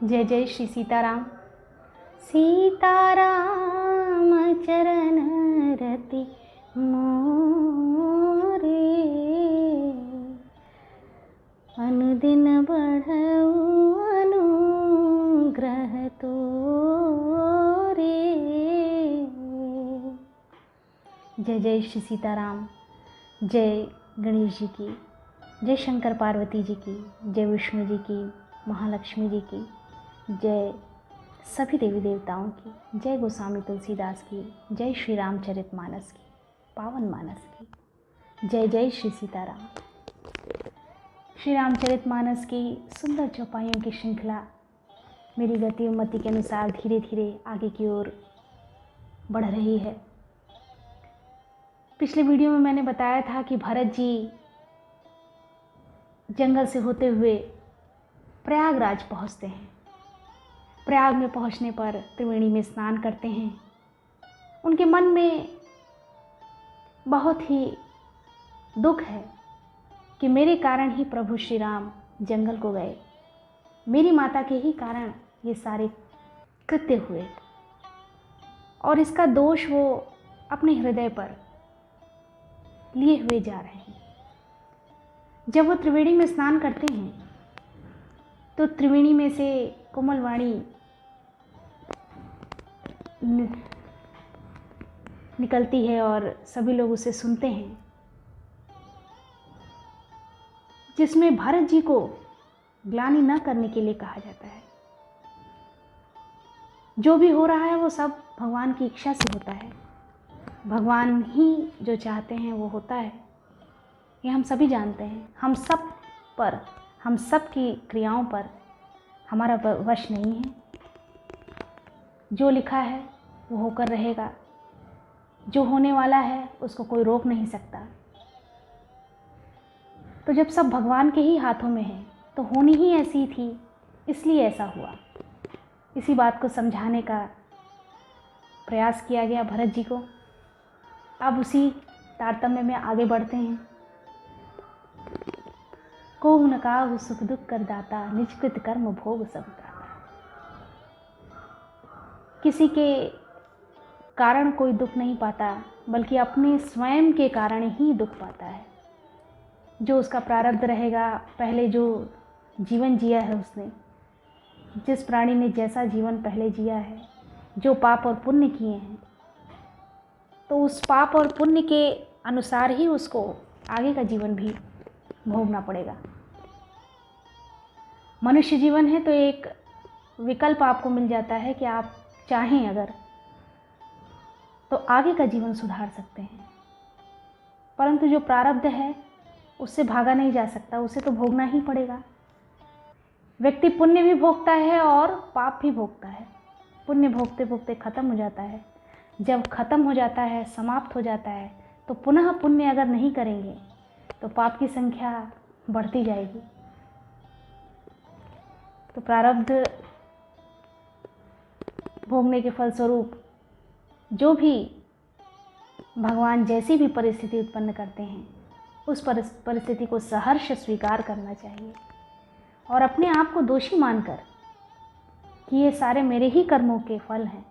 जय जय श्री सीताराम। सीताराम चरण रति मोरे, अनुदिन बढ़ऊ अनुग्रह तोरे। जय जय श्री सीताराम। जय गणेश जी की, जय शंकर पार्वती जी की, जय विष्णु जी की, महालक्ष्मी जी की, जय सभी देवी देवताओं की, जय गोस्वामी तुलसीदास की, जय श्री रामचरितमानस की, पावन मानस की। जय जय श्री सीताराम। श्री रामचरितमानस की सुंदर चौपाइयों की श्रृंखला मेरी गति और मति के अनुसार धीरे धीरे आगे की ओर बढ़ रही है। पिछले वीडियो में मैंने बताया था कि भरत जी जंगल से होते हुए प्रयागराज पहुंचते हैं। प्रयाग में पहुंचने पर त्रिवेणी में स्नान करते हैं। उनके मन में बहुत ही दुख है कि मेरे कारण ही प्रभु श्री राम जंगल को गए, मेरी माता के ही कारण ये सारे कृत्य हुए, और इसका दोष वो अपने हृदय पर लिए हुए जा रहे हैं। जब वो त्रिवेणी में स्नान करते हैं तो त्रिवेणी में से कोमलवाणी निकलती है और सभी लोग उसे सुनते हैं, जिसमें भरत जी को ग्लानि न करने के लिए कहा जाता है। जो भी हो रहा है वो सब भगवान की इच्छा से होता है। भगवान ही जो चाहते हैं वो होता है, ये हम सभी जानते हैं। हम सब पर, हम सब की क्रियाओं पर हमारा वश नहीं है। जो लिखा है वो होकर रहेगा, जो होने वाला है उसको कोई रोक नहीं सकता। तो जब सब भगवान के ही हाथों में है तो होनी ही ऐसी थी, इसलिए ऐसा हुआ। इसी बात को समझाने का प्रयास किया गया भरत जी को। अब उसी तारतम्य में आगे बढ़ते हैं। को न काहु सुख दुख कर दाता, निज कृत कर्म भोग सब दाता। किसी के कारण कोई दुख नहीं पाता, बल्कि अपने स्वयं के कारण ही दुख पाता है। जो उसका प्रारब्ध रहेगा, पहले जो जीवन जिया है उसने, जिस प्राणी ने जैसा जीवन पहले जिया है, जो पाप और पुण्य किए हैं, तो उस पाप और पुण्य के अनुसार ही उसको आगे का जीवन भी भोगना पड़ेगा। मनुष्य जीवन है तो एक विकल्प आपको मिल जाता है कि आप चाहें अगर तो आगे का जीवन सुधार सकते हैं, परंतु जो प्रारब्ध है उससे भागा नहीं जा सकता, उसे तो भोगना ही पड़ेगा। व्यक्ति पुण्य भी भोगता है और पाप भी भोगता है। पुण्य भोगते भोगते खत्म हो जाता है। जब खत्म हो जाता है, समाप्त हो जाता है, तो पुनः पुण्य अगर नहीं करेंगे तो पाप की संख्या बढ़ती जाएगी। तो प्रारब्ध भोगने के फलस्वरूप जो भी भगवान जैसी भी परिस्थिति उत्पन्न करते हैं, उस परिस्थिति को सहर्ष स्वीकार करना चाहिए और अपने आप को दोषी मानकर कि ये सारे मेरे ही कर्मों के फल हैं,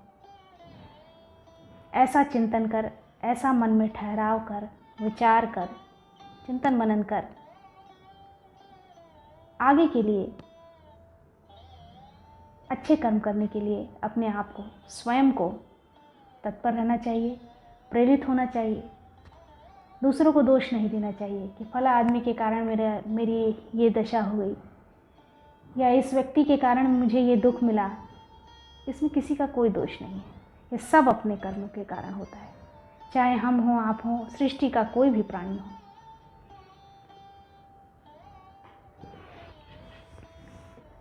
ऐसा चिंतन कर, ऐसा मन में ठहराव कर, विचार कर, चिंतन मनन कर आगे के लिए अच्छे कर्म करने के लिए अपने आप को, स्वयं को तत्पर रहना चाहिए, प्रेरित होना चाहिए। दूसरों को दोष नहीं देना चाहिए कि फला आदमी के कारण मेरी ये दशा हो गई, या इस व्यक्ति के कारण मुझे ये दुख मिला। इसमें किसी का कोई दोष नहीं है। ये सब अपने कर्म के कारण होता है, चाहे हम हों, आप हों, सृष्टि का कोई भी प्राणी हो।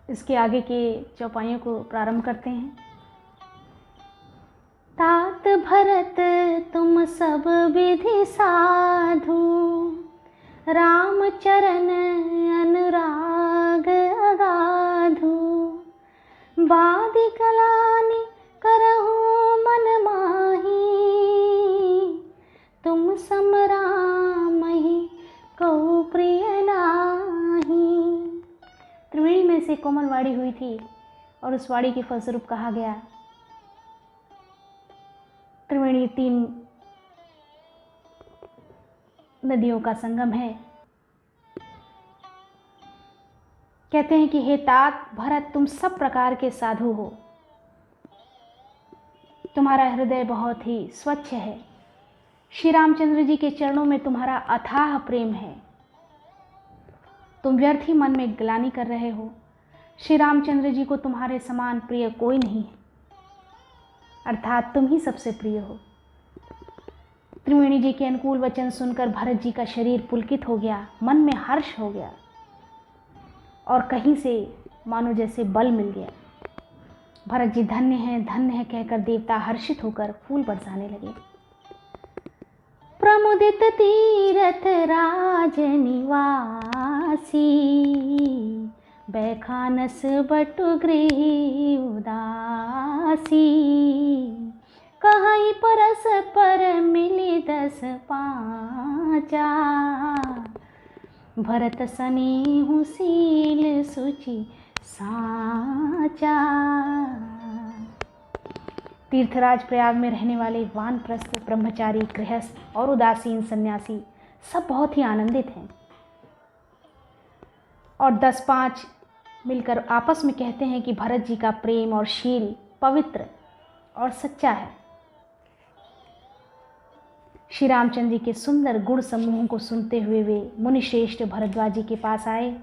इसके आगे के चौपाइयों को प्रारंभ करते हैं। तात भरत तुम सब विधि साधु, राम चरण अनुराग अगाधु। वादि कलानि करहु मन माही, तुम सम रामहि कौ प्रिय नाही। त्रिवेणी में से कोमलवाड़ी हुई थी और उस वाणी के फलस्वरूप कहा गया, त्रिवेणी 3 नदियों का संगम है। कहते हैं कि हे तात भरत, तुम सब प्रकार के साधु हो, तुम्हारा हृदय बहुत ही स्वच्छ है, श्री रामचंद्र जी के चरणों में तुम्हारा अथाह प्रेम है, तुम व्यर्थ ही मन में ग्लानि कर रहे हो, श्री रामचंद्र जी को तुम्हारे समान प्रिय कोई नहीं है, अर्थात तुम ही सबसे प्रिय हो। त्रिवेणी जी के अनुकूल वचन सुनकर भरत जी का शरीर पुलकित हो गया, मन में हर्ष हो गया और कहीं से मानो जैसे बल मिल गया। भरत जी धन्य है कहकर देवता हर्षित होकर फूल बरसाने लगे। प्रमुदित तीरथ राज निवासी, बैखानस बटु गृह उदासी, कहीं परस पर मिली 10 पाँचा, भरत सनेहु शील सुचि साचा। तीर्थराज प्रयाग में रहने वाले वानप्रस्थ, ब्रह्मचारी, गृहस्थ और उदासीन सन्यासी सब बहुत ही आनंदित हैं और 10-5 मिलकर आपस में कहते हैं कि भरत जी का प्रेम और शील पवित्र और सच्चा है। श्री रामचंद्र जी के सुंदर गुण समूहों को सुनते हुए वे मुनिश्रेष्ठ भरद्वाज जी के पास आए।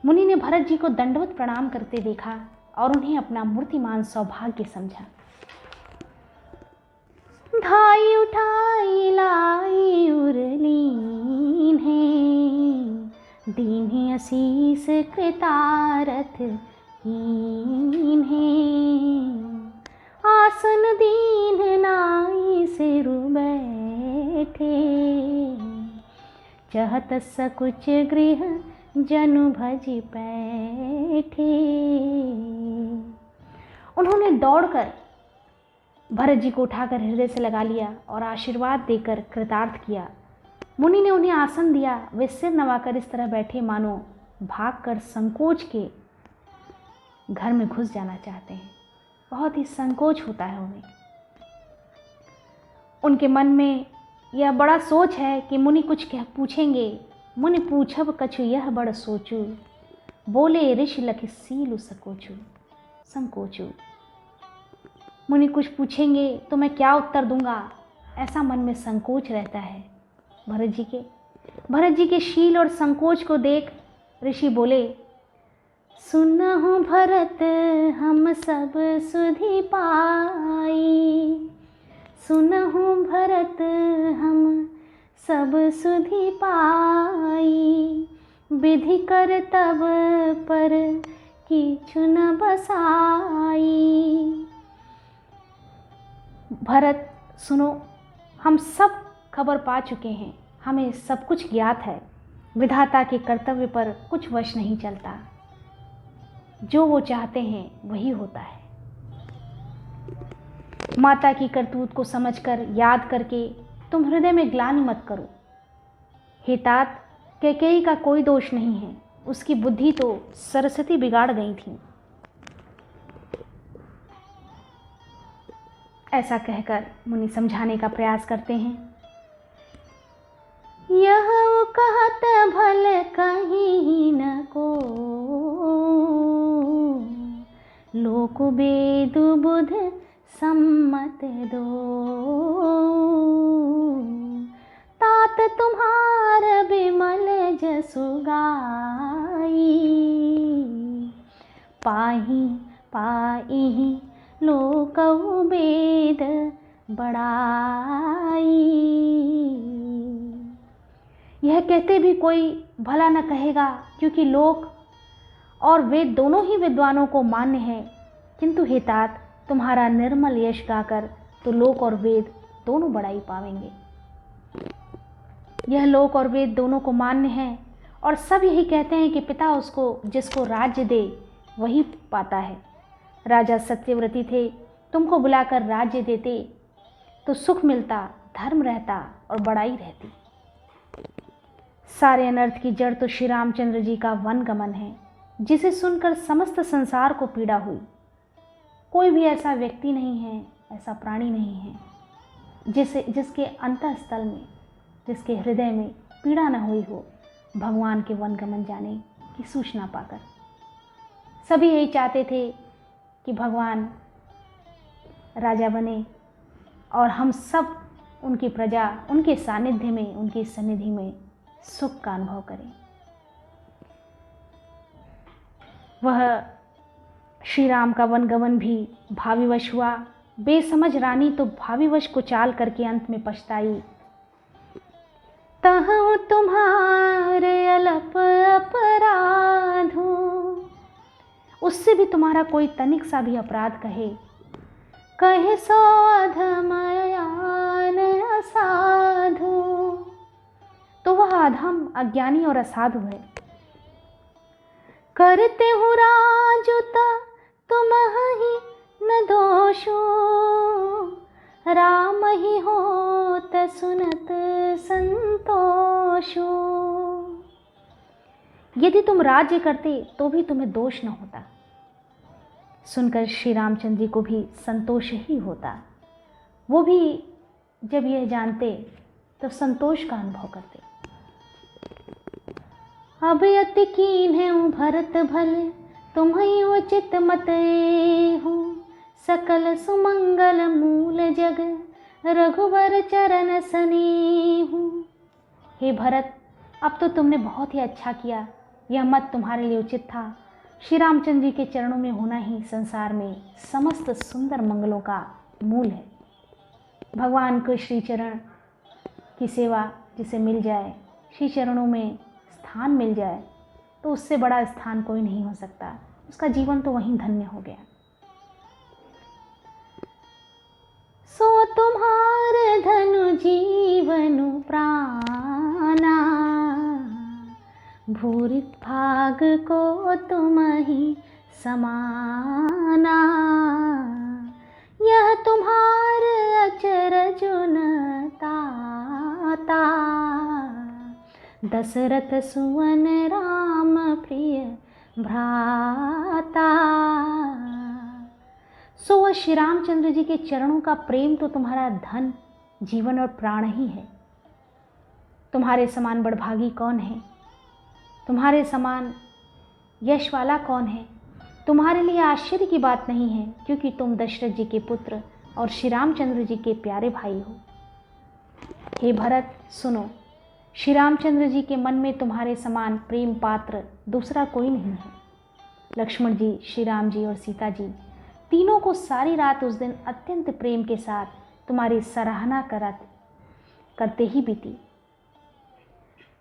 मुनि ने भरत जी को दंडवत प्रणाम करते देखा और उन्हें अपना मूर्तिमान सौभाग्य समझा। धाई उठाई लाई उरलीन है, दीन असीस कृतारथ हीन है, आसन दीन नाई सिर बैठे, चहत सकुच गृह जनु भज बैठे। उन्होंने दौड़कर भरत जी को उठाकर हृदय से लगा लिया और आशीर्वाद देकर कृतार्थ किया। मुनि ने उन्हें आसन दिया। वे सिर नवाकर इस तरह बैठे मानो भागकर संकोच के घर में घुस जाना चाहते हैं। बहुत ही संकोच होता है उन्हें। उनके मन में यह बड़ा सोच है कि मुनि कुछ पूछेंगे। मुनि पूछब कछु यह बड़ सोचू, बोले ऋषि लख सीलु सकोचू संकोचू। मुनि कुछ पूछेंगे तो मैं क्या उत्तर दूंगा, ऐसा मन में संकोच रहता है भरत जी के। भरत जी के शील और संकोच को देख ऋषि बोले, सुनहु भरत हम सब सुधि पाई, सुनहु भरत हम सब सुधि पाई, विधि कर तब पर किछु न बसाई। भरत सुनो, हम सब खबर पा चुके हैं, हमें सब कुछ ज्ञात है। विधाता के कर्तव्य पर कुछ वश नहीं चलता, जो वो चाहते हैं वही होता है। माता की करतूत को समझकर याद करके तुम हृदय में ग्लानि मत करो। हे तात, कैकेयी का कोई दोष नहीं है, उसकी बुद्धि तो सरस्वती बिगाड़ गई थी। ऐसा कहकर मुनि समझाने का प्रयास करते हैं। यह कहत भल कहीं न को, लोक वेद बुध सम्मत दो, तात तुम्हार बिमल जसु गाई, पाही पाई लोक वेद बढ़ाई। यह कहते भी कोई भला न कहेगा, क्योंकि लोक और वेद दोनों ही विद्वानों को मान्य है। किंतु हे तात, तुम्हारा निर्मल यश गाकर तो लोक और वेद दोनों बड़ाई पावेंगे। यह लोक और वेद दोनों को मान्य है और सब यही कहते हैं कि पिता उसको जिसको राज्य दे वही पाता है। राजा सत्यव्रती थे, तुमको बुलाकर राज्य देते तो सुख मिलता, धर्म रहता और बड़ाई रहती। सारे अनर्थ की जड़ तो श्री रामचंद्र जी का वन गमन है, जिसे सुनकर समस्त संसार को पीड़ा हुई। कोई भी ऐसा व्यक्ति नहीं है, ऐसा प्राणी नहीं है जिसके अंतःस्थल में, जिसके हृदय में पीड़ा न हुई हो भगवान के वनगमन जाने की सूचना पाकर। सभी यही चाहते थे कि भगवान राजा बने और हम सब उनकी प्रजा उनके सानिध्य में, उनकी सन्निधि में सुख का अनुभव करें। वह श्री राम का वनगमन भी भाविवश हुआ। बेसमझ रानी तो भाविवश को चाल करके अंत में पछताई। तहु तुम्हारे अलप अपराध हो, उससे भी तुम्हारा कोई तनिक सा भी अपराध कहे सो अधमयान असाधु, तो वह अधम, अज्ञानी और असाधु है। करते हूँ राजुता तुम ही न दोषो, राम ही होत सुनत संतोषो। यदि तुम राज्य करते तो भी तुम्हें दोष न होता, सुनकर श्री रामचंद्र जी को भी संतोष ही होता। वो भी जब यह जानते तो संतोष का अनुभव करते। अब अति कीन्हे भरत भल तुम्हें उचित मत हो, सकल सुमंगल मूल जग रघुवर चरण सनेहु। हे भरत, अब तो तुमने बहुत ही अच्छा किया, यह मत तुम्हारे लिए उचित था। श्री रामचंद्र जी के चरणों में होना ही संसार में समस्त सुंदर मंगलों का मूल है। भगवान को श्री चरण की सेवा जिसे मिल जाए, श्री चरणों में स्थान मिल जाए, तो उससे बड़ा स्थान कोई नहीं हो सकता। उसका जीवन तो वहीं धन्य हो गया। सो तुम्हारे धनु जीवनु प्राणा, भूरि भाग को तुम ही समाना। यह तुम्हारे अचरज न ताता, दशरथ सुवन राम प्रिय भ्राता। सो वह श्री रामचंद्र जी के चरणों का प्रेम तो तुम्हारा धन, जीवन और प्राण ही है। तुम्हारे समान बड़भागी कौन है? तुम्हारे समान यश वाला कौन है? तुम्हारे लिए आश्चर्य की बात नहीं है, क्योंकि तुम दशरथ जी के पुत्र और श्री रामचंद्र जी के प्यारे भाई हो। हे भरत, सुनो, श्री रामचंद्र जी के मन में तुम्हारे समान प्रेम पात्र दूसरा कोई नहीं है। लक्ष्मण जी, श्री राम जी और सीता जी तीनों को सारी रात उस दिन अत्यंत प्रेम के साथ तुम्हारी सराहना करते ही बीती।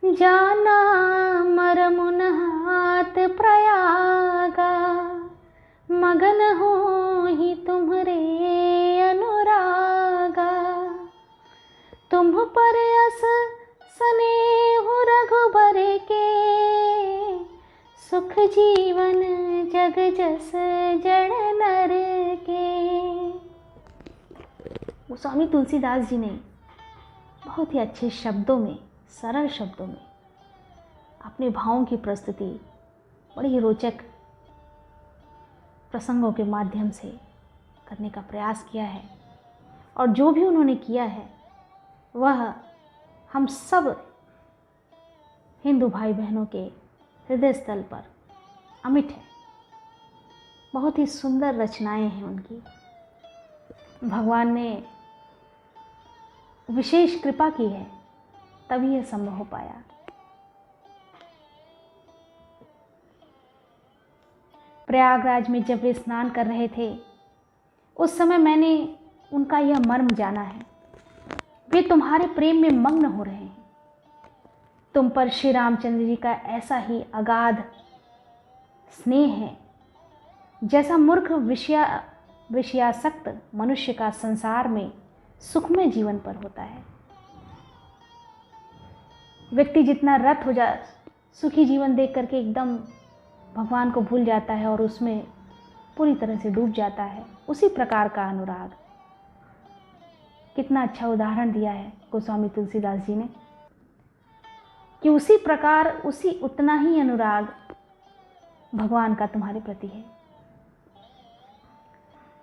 जाना मरमुन हाथ प्रयागा, मगन हो ही तुम्हारे अनुरागा। तुम पर अस स्नेह रघुबर के, सुख जीवन जग जस जड़ नर के। गोस्वामी तुलसीदास जी ने बहुत ही अच्छे शब्दों में, सरल शब्दों में अपने भावों की प्रस्तुति बड़ी ही रोचक प्रसंगों के माध्यम से करने का प्रयास किया है। और जो भी उन्होंने किया है वह हम सब हिंदू भाई बहनों के हृदय स्थल पर अमिट है। बहुत ही सुंदर रचनाएं हैं उनकी। भगवान ने विशेष कृपा की है, तभी यह संभव हो पाया। प्रयागराज में जब वे स्नान कर रहे थे, उस समय मैंने उनका यह मर्म जाना है। वे तुम्हारे प्रेम में मग्न हो रहे हैं। तुम पर श्री रामचंद्र जी का ऐसा ही अगाध स्नेह है, जैसा मूर्ख विषयासक्त मनुष्य का संसार में सुखमय जीवन पर होता है। व्यक्ति जितना रत हो जा सुखी जीवन देख करके एकदम भगवान को भूल जाता है और उसमें पूरी तरह से डूब जाता है, उसी प्रकार का अनुराग। कितना अच्छा उदाहरण दिया है गोस्वामी तुलसीदास जी ने कि उसी प्रकार, उतना ही अनुराग भगवान का तुम्हारे प्रति है।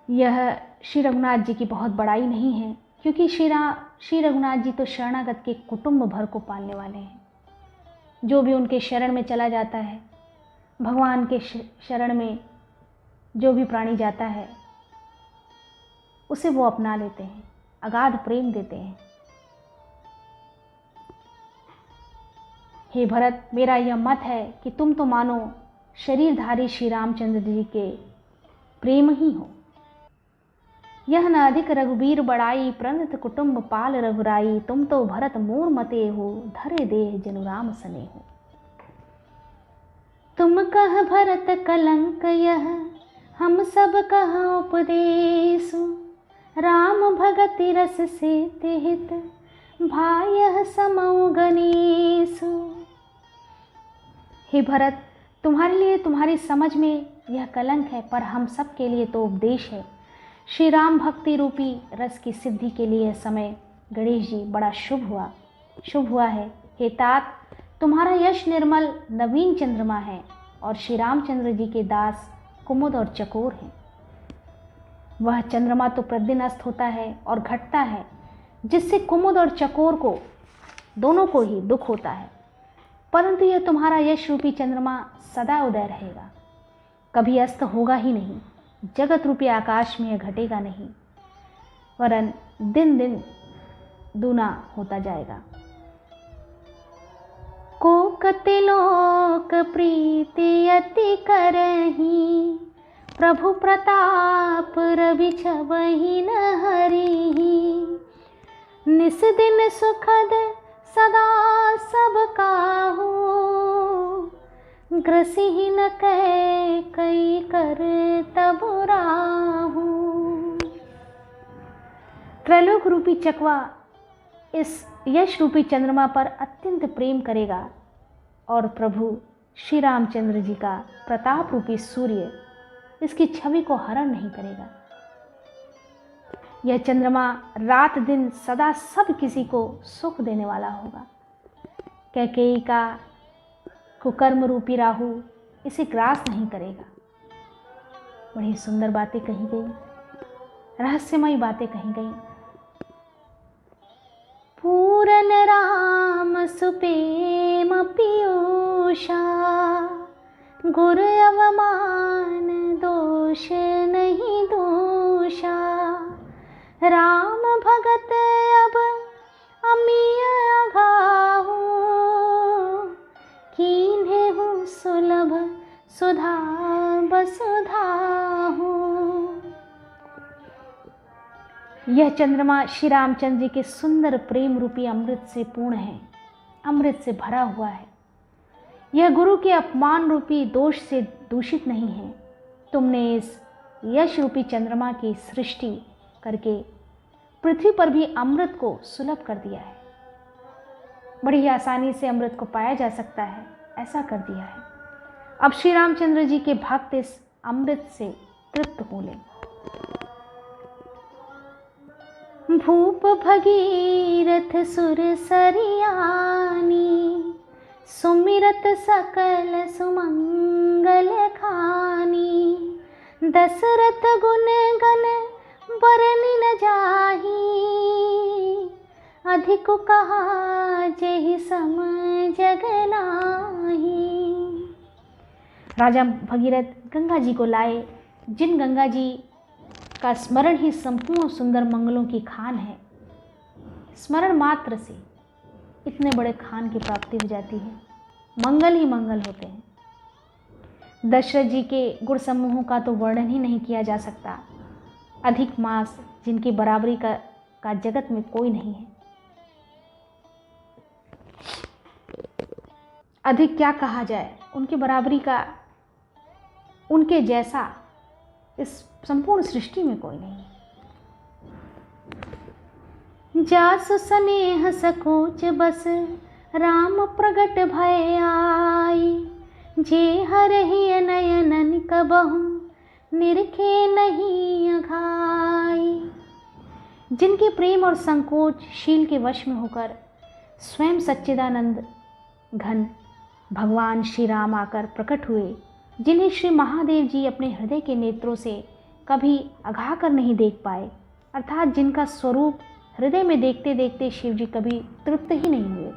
यह श्री रघुनाथ जी की बहुत बड़ाई नहीं है, क्योंकि श्री रघुनाथ जी तो शरणागत के कुटुंब भर को पालने वाले हैं। जो भी उनके शरण में चला जाता है, भगवान के शरण में जो भी प्राणी जाता है उसे वो अपना लेते हैं, अगाध प्रेम देते हैं। हे भरत, मेरा यह मत है कि तुम तो मानो शरीरधारी श्री रामचंद्र जी के प्रेम ही हो। यह न अधिक रघुबीर बड़ाई, प्रणत कुटुंब पाल रघुराई। तुम तो भरत मोर मते हो, धरे देह जनु राम सने हो। तुम कह भरत कलंक यह, हम सब कह उपदेशु। राम भगति रस से तिहित, भायः समौ गणेशु। हे भरत, तुम्हारे लिए तुम्हारी समझ में यह कलंक है, पर हम सब के लिए तो उपदेश है। श्री राम भक्ति रूपी रस की सिद्धि के लिए समय गणेश जी बड़ा शुभ हुआ है। हे तात, तुम्हारा यश निर्मल नवीन चंद्रमा है और श्री रामचंद्र जी के दास कुमुद और चकोर हैं। वह चंद्रमा तो प्रतिदिन अस्त होता है और घटता है, जिससे कुमुद और चकोर को दोनों को ही दुख होता है, परंतु यह तुम्हारा यश रूपी चंद्रमा सदा उदय रहेगा, कभी अस्त होगा ही नहीं। जगत रूपी आकाश में यह घटेगा नहीं, वरन दिन दिन दूना होता जाएगा। को कतिलोक प्रीति अति करही, प्रभु प्रताप रवि छवहि न हरिहि। निस दिन सुखद सदा सब काहू, ग्रसिहि न कह कई कर तब राहू। त्रैलोक रूपी चकवा इस यश रूपी चंद्रमा पर अत्यंत प्रेम करेगा और प्रभु श्री रामचंद्र जी का प्रताप रूपी सूर्य इसकी छवि को हरण नहीं करेगा। यह चंद्रमा रात दिन सदा सब किसी को सुख देने वाला होगा। कैकेयी का कुकर्म रूपी राहु इसे ग्रास नहीं करेगा। बड़ी सुंदर बातें कही गई, रहस्यमयी बातें कही गई। पूरन राम सुपेम पीयूषा, गुर अवमान दोष नहीं दोषा। राम भगत अब अमिय अघाहू, कीन्हे हूँ सुलभ सुधा बसुधाहू। यह चंद्रमा श्री रामचंद्र जी के सुंदर प्रेम रूपी अमृत से पूर्ण है, अमृत से भरा हुआ है। यह गुरु के अपमान रूपी दोष से दूषित नहीं है। तुमने इस यश रूपी चंद्रमा की सृष्टि करके पृथ्वी पर भी अमृत को सुलभ कर दिया है। बड़ी ही आसानी से अमृत को पाया जा सकता है, ऐसा कर दिया है। अब श्री रामचंद्र जी के भक्त इस अमृत से तृप्त हो लें। भूप भगीरथ सुर सरियानी, सुमिरत सकल सुमंगल खानी। दशरथ गुण गण बरनि न जाही, अधिक कहा जेहि सम जग नाही। राजा भगीरथ गंगा जी को लाए, जिन गंगा जी का स्मरण ही संपूर्ण सुंदर मंगलों की खान है। स्मरण मात्र से इतने बड़े खान की प्राप्ति हो जाती है, मंगल ही मंगल होते हैं। दशरथ जी के गुण समूहों का तो वर्णन ही नहीं किया जा सकता। अधिक मास जिनकी बराबरी का जगत में कोई नहीं है। अधिक क्या कहा जाए, उनकी बराबरी का, उनके जैसा इस संपूर्ण सृष्टि में कोई नहीं। जासु स्नेह सकोच बस राम प्रगट भय आई। जे हरहि नयनन कबहु निरखे नहीं अघाई। जिनके प्रेम और संकोच शील के वश में होकर स्वयं सच्चिदानंद घन भगवान श्री राम आकर प्रकट हुए, जिन्हें श्री महादेव जी अपने हृदय के नेत्रों से कभी अघा कर नहीं देख पाए, अर्थात जिनका स्वरूप हृदय में देखते देखते शिव जी कभी तृप्त ही नहीं हुए,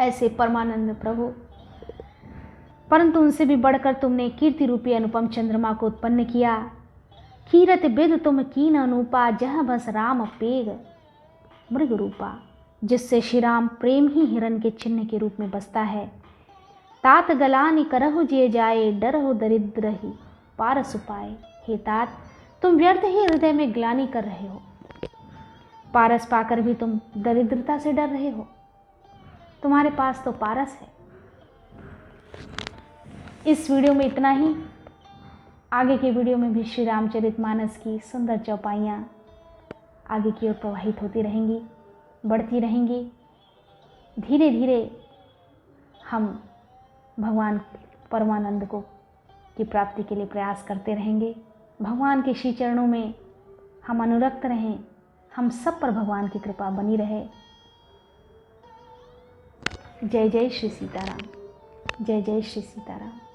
ऐसे परमानंद प्रभु। परंतु उनसे भी बढ़कर तुमने कीर्ति रूपी अनुपम चंद्रमा को उत्पन्न किया। कीरत बिद तुम कीन अनूपा, जह बस राम पेग मृग रूपा, जिससे श्री राम प्रेम ही हिरण के चिन्ह के रूप में बसता है। तात गलानि करहु जे जाए, डरहु दरिद्र ही पारस उपाय। हे तात, तुम व्यर्थ ही हृदय में ग्लानि कर रहे हो, पारस पाकर भी तुम दरिद्रता से डर रहे हो। तुम्हारे पास तो पारस है। इस वीडियो में इतना ही। आगे के वीडियो में भी श्री रामचरितमानस की सुंदर चौपाइयाँ आगे की ओर प्रवाहित होती रहेंगी, बढ़ती रहेंगी। धीरे धीरे हम भगवान परमानंद को की प्राप्ति के लिए प्रयास करते रहेंगे। भगवान के श्री चरणों में हम अनुरक्त रहें। हम सब पर भगवान की कृपा बनी रहे। जय जय श्री सीताराम। जय जय श्री सीताराम।